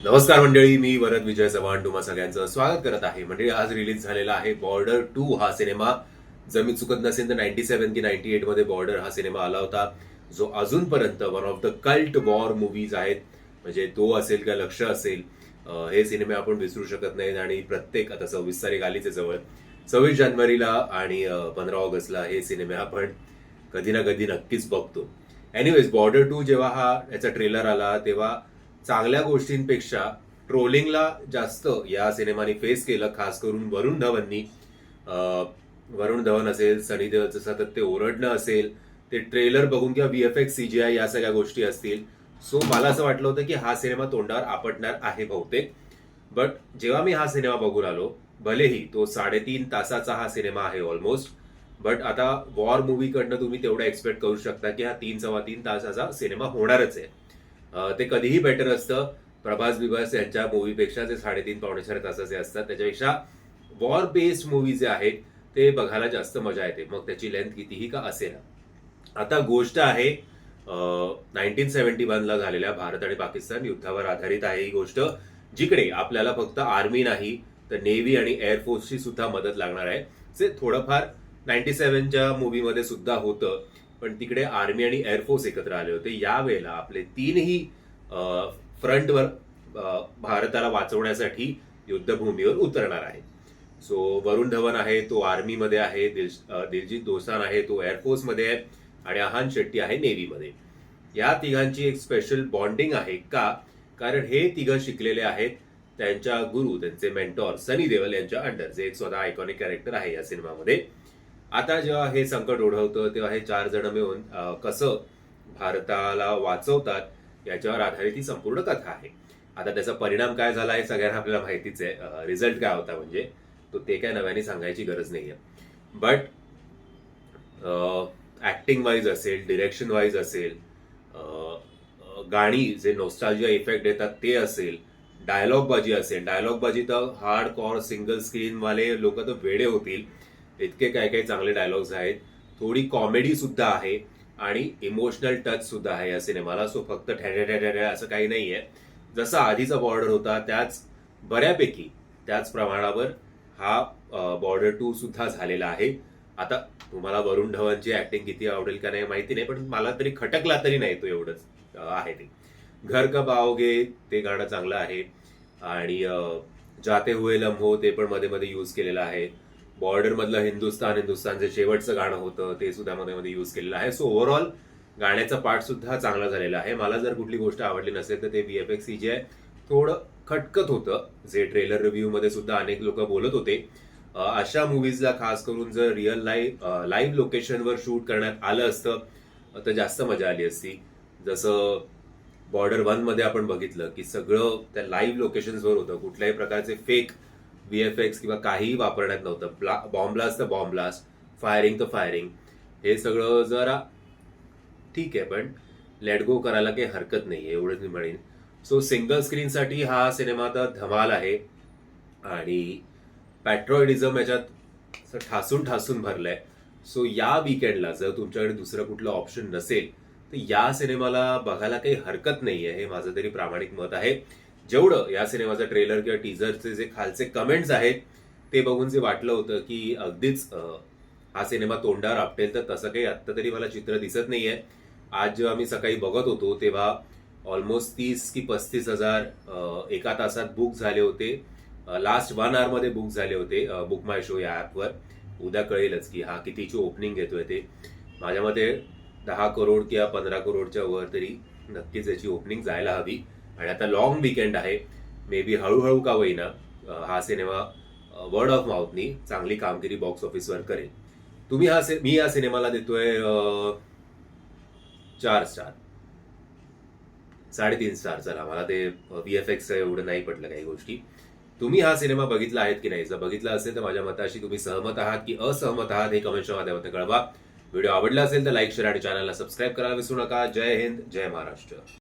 नमस्कार मंडळी, मी वरद विजय चव्हाण तुम्हा सगळ्यांचं स्वागत करत आहे. मंडळी, आज रिलीज झालेला आहे बॉर्डर 2 हा सिनेमा. जर मी चुकत नसेल तर 97 की 98 मध्ये बॉर्डर हा सिनेमा आला होता, जो अजूनपर्यंत one of the cult war movies आहेत. म्हणजे तो असेल किंवा लक्ष असेल, हे सिनेमे आपण विसरू शकत नाहीत. आणि प्रत्येक आता 26 तारीख आलीच आहे जवळ, 26 जानेवारीला आणि 15 ऑगस्टला हे सिनेमे आपण कधी ना कधी नक्कीच बघतो. एनिवेज, बॉर्डर 2 जेव्हा याचा ट्रेलर आला तेव्हा चांगल्या गोष्टींपेक्षा ट्रोलिंगला जास्त या सिनेमाने फेस केलं, खास करून वरुण धवननी. वरुण धवन असेल, सनी देओलचं सतत ते ओरडणं असेल, ते ट्रेलर बघून किंवा VFX CGI या सगळ्या गोष्टी असतील. सो मला असं वाटलं होतं की हा सिनेमा तोंडावर आपटणार आहे बहुतेक. बट जेव्हा मी हा सिनेमा बघून आलो, भलेही तो 3.5 तासाचा हा सिनेमा आहे ऑलमोस्ट, बट आता वॉर मूवीकडनं तुम्ही तेवढं एक्सपेक्ट करू शकता की हा 3-3.25 तासाचा सिनेमा होणारच आहे. ते कधीही बेटर असतं. प्रभास बिभास यांच्या मूवीपेक्षा जे 3.5-4 तासाचे असतात त्याच्यापेक्षा वॉर बेस्ड मूवी जे आहेत ते बघायला जास्त मजा येते, मग त्याची लेंथ कितीही का असेल. आता गोष्ट आहे 1971 ला झालेल्या भारत आणि पाकिस्तान युद्धावर आधारित आहे ही गोष्ट, जिकडे आपल्याला फक्त आर्मी नाही तर नेव्ही आणि एअरफोर्सची सुद्धा मदत लागणार आहे. जे थोडंफार 97च्या मूवीमध्ये सुद्धा होतं, पण तिकडे आर्मी आणि एअरफोर्स एकत्र आले होते. यावेळेला आपले तीनही फ्रंटवर भारताला वाचवण्यासाठी युद्धभूमीवर उतरणार आहे. सो वरुण धवन आहे तो आर्मीमध्ये आहे, दिलजीत दोसांझ आहे तो एअरफोर्समध्ये आहे, आणि आहान शेट्टी आहे नेव्हीमध्ये. या तिघांची एक स्पेशल बॉन्डिंग आहे का, कारण हे तिघं शिकलेले आहेत त्यांच्या गुरु, त्यांचे मेंटॉर सनी देओल यांच्या अंडर, जे एक स्वतः आयकॉनिक कॅरेक्टर आहे या सिनेमामध्ये. आता जेव्हा हे संकट ओढवतं तेव्हा हे 4 जण मिळून कसं भारताला वाचवतात याच्यावर आधारित ही संपूर्ण कथा आहे. आता त्याचा परिणाम काय झाला हे सगळ्यांना आपल्याला माहितीच आहे. रिझल्ट काय होता म्हणजे तो ते काय नव्याने सांगायची गरज नाहीये. बट ऍक्टिंग वाईज असेल, डिरेक्शन वाईज असेल, गाणी जे नॉस्टॅल्जिया इफेक्ट देतात ते असेल, डायलॉग बाजी असेल, डायलॉग बाजी तर हार्ड कॉर सिंगल स्क्रीन वाले लोक तर वेडे होतील, इतके काय काय चांगले डायलॉग्स आहेत. थोडी कॉमेडी सुद्धा आहे आणि इमोशनल टच सुद्धा आहे या सिनेमाला. सो फक्त ठॅढ्या असं काही नाहीये. जसा आधीचा बॉर्डर होता त्याच बऱ्यापैकी त्याच प्रमाणावर हा बॉर्डर 2 सुद्धा झालेला आहे. आता तुम्हाला वरुण धवनची ऍक्टिंग किती आवडेल का नाही माहिती नाही, पण मला तरी खटकला तरी नाही तो एवढंच आहे ते. घर कब आओगे ते गाणं चांगलं आहे, आणि जाते हुए लम्हो ते पण मध्ये मध्ये यूज केलेलं आहे. बॉर्डर मधलं हिंदुस्तान हिंदुस्तान जे शेवटचं गाणं होतं ते सुद्धा मध्ये मध्ये यूज केलेलं आहे. सो ओव्हरऑल गाण्याचा पार्ट सुद्धा चांगला झालेला आहे. मला जर कुठली गोष्ट आवडली नसेल तर ते VFX CGI थोडं खटकत होतं, जे ट्रेलर रिव्ह्यू मध्ये सुद्धा अनेक लोक बोलत होते. अशा मूवीजला खास करून जर रिअल लाईव्ह लोकेशनवर शूट करण्यात आलं असतं तर जास्त मजा आली असती. जसं बॉर्डर 1 मध्ये आपण बघितलं की सगळं त्या लाईव्ह लोकेशन्सवर होतं, कुठल्याही प्रकारचे फेक VFX किंवा काहीही वापरण्यात नव्हतं. बॉम्ब ब्लास्ट तर बॉम्ब ब्लास्ट, फायरिंग तर फायरिंग, हे सगळं जरा ठीक आहे, पण लेट गो करायला काही हरकत नाही, एवढंच मी म्हणेन. सो सिंगल स्क्रीनसाठी हा सिनेमा तर धमाल आहे, आणि पॅट्रोइडिझम याच्यात ठासून ठासून भरलाय. सो या विकेंडला जर तुमच्याकडे दुसरं कुठलं ऑप्शन नसेल तर या सिनेमाला बघायला काही हरकत नाहीये, हे माझं तरी प्रामाणिक मत आहे. जेवढं या सिनेमाचा ट्रेलर किंवा टीझरचे जे खालचे कमेंट्स आहेत ते बघून जे वाटलं होतं की अगदीच हा सिनेमा तोंडावर आपटेल, तर तसं काही आत्ता तरी मला चित्र दिसत नाहीये. आज जेव्हा मी सकाळी बघत होतो तेव्हा ऑलमोस्ट 30 की 35 हजार एका तासात बुक झाले होते. लास्ट 1 hour मध्ये बुक झाले होते बुक माय शो या ऍपवर. उद्या कळेलच की हा कितीची ओपनिंग घेतोय ते. माझ्या मते 10 करोड किंवा 15 करोडच्या वर तरी नक्कीच याची ओपनिंग जायला हवी. आणि आता लॉंग विकेंड आहे, मे बी हळूहळू का होईना हा सिनेमा वर्ड ऑफ माउथनी चांगली कामगिरी बॉक्स ऑफिसवर करेल. मी या सिनेमाला देतोय 4 स्टार, 3.5 स्टार. चला, मला ते VFX एवढं नाही पटलं काही गोष्टी. तुम्ही हा सिनेमा बघितला आहेत की नाही? जर बघितला असेल तर माझ्या मताशी तुम्ही सहमत आहात की असहमत आहात हे कमेंटच्या माध्यमातून कळवा. व्हिडिओ आवडला असेल तर लाईक, शेअर आणि चॅनलला सबस्क्राईब करायला विसरू नका. जय हिंद, जय महाराष्ट्र.